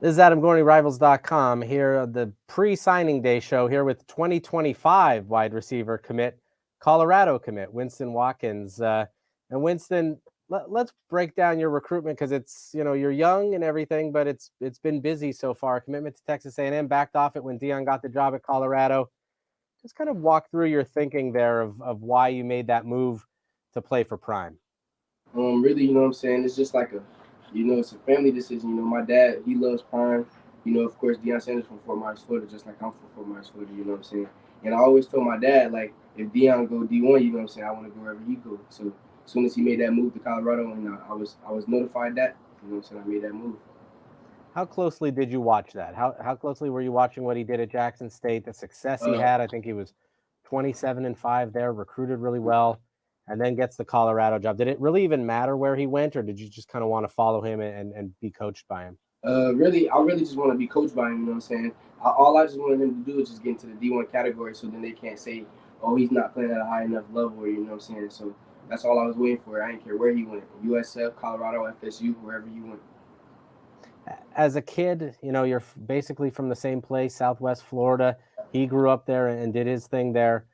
This is Adam Gorney, Rivals.com, here at the pre-signing day show here with 2025 wide receiver commit, Colorado commit, Winston Watkins. And Winston, let's break down your recruitment because you're young and everything, but it's been busy so far. Commitment to Texas A&M, backed off it when Deion got the job at Colorado. Just kind of walk through your thinking there of why you made that move to play for Prime. Really, what I'm saying, it's just like it's a family decision. My dad, he loves Prime. Of course, Deion Sanders from Fort Myers, Florida, just like I'm from Fort Myers, Florida. You know what I'm saying? And I always told my dad, like, if Deion go D1, you know what I'm saying, I want to go wherever he goes. So as soon as he made that move to Colorado, and I was notified that, you know what I'm saying, I made that move. How closely did you watch that? How closely were you watching what he did at Jackson State, the success he Uh, had? I think he was 27-5 there, recruited really well, and then gets the Colorado job. Did it really even matter where he went, or did you just kind of want to follow him and be coached by him? really, I really just want to be coached by him. You know what I'm saying? All I just wanted him to do is just get into the D1 category, so then they can't say, "Oh, he's not playing at a high enough level." Or, you know what I'm saying? So that's all I was waiting for. I didn't care where he went, USF, Colorado, FSU, wherever you went. As a kid, you're basically from the same place, Southwest Florida. He grew up there and did his thing there.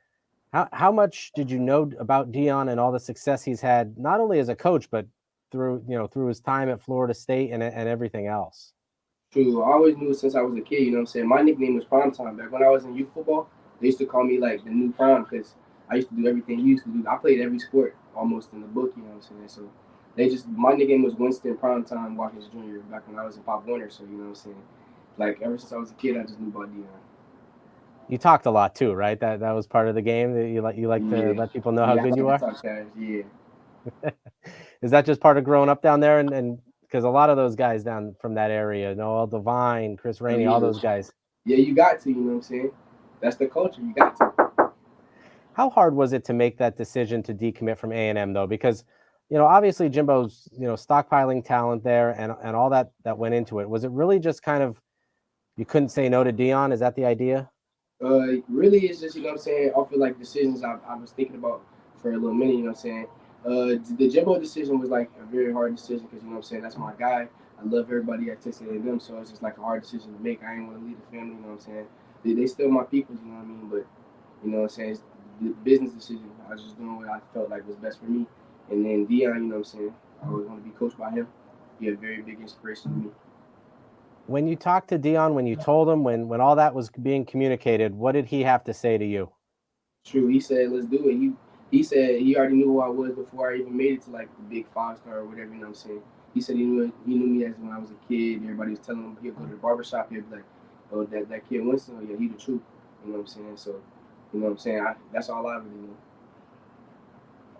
How much did you know about Deion and all the success he's had, not only as a coach, but through his time at Florida State and everything else? True. I always knew since I was a kid. You know what I'm saying? My nickname was Prime Time. Back when I was in youth football, they used to call me like the new Prime because I used to do everything he used to do. I played every sport almost in the book. You know what I'm saying? So my nickname was Winston Prime Time Watkins Jr. back when I was in Pop Warner. So you know what I'm saying? Like ever since I was a kid, I just knew about Deion. You talked a lot too, right? That was part of the game. That you like to Yeah, let people know how yeah, I good like you to are. talk cash. Yeah, Is that just part of growing up down there? And because a lot of those guys down from that area, Noel Devine, Chris Rainey, all yeah, those guys. yeah. You got to. You know what I'm saying? That's the culture. You got to. How hard was it to make that decision to decommit from A&M though? Because obviously Jimbo's stockpiling talent there and all that went into it. Was it really just kind of you couldn't say no to Deion? Is that the idea? Really, it's just, you know what I'm saying, off of like decisions I was thinking about for a little minute, you know what I'm saying. The Jimbo decision was like a very hard decision because, you know what I'm saying, that's my guy. I love everybody at Texas A&M, so it's just like a hard decision to make. I ain't want to leave the family, you know what I'm saying. They still my people, you know what I mean, but, you know what I'm saying, it's the business decision. I was just doing what I felt like was best for me. And then Deion, you know what I'm saying, I always want to be coached by him. He a very big inspiration to me. When you talked to Deion, when you told him, when all that was being communicated, what did he have to say to you? True. He said, "Let's do it." He said he already knew who I was before I even made it to like the big 5 star or whatever. You know what I'm saying? He said he knew me as when I was a kid. Everybody was telling him he'd go to the barbershop. He'd be like, "Oh, that kid Winston. Oh yeah, he the truth." You know what I'm saying? So, you know what I'm saying? That's all I really know.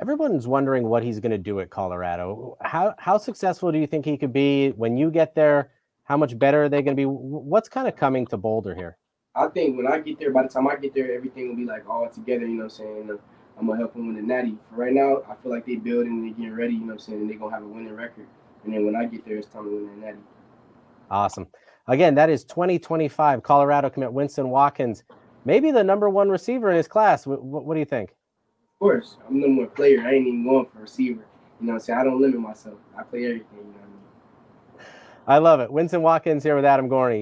Everyone's wondering what he's going to do at Colorado. How successful do you think he could be when you get there? How much better are they going to be? What's kind of coming to Boulder here? I think when I get there, by the time I get there, everything will be like all together. You know what I'm saying? I'm gonna help them win the Natty. For right now, I feel like they building and they getting ready. You know what I'm saying? And they gonna have a winning record. And then when I get there, it's time to win that Natty. Awesome. Again, that is 2025 Colorado commit Winston Watkins, maybe the number one receiver in his class. What do you think? Of course, I'm no more player. I ain't even going for receiver. You know what I'm saying? I don't limit myself. I play everything, you know what I mean? I love it. Winston Watkins here with Adam Gorney.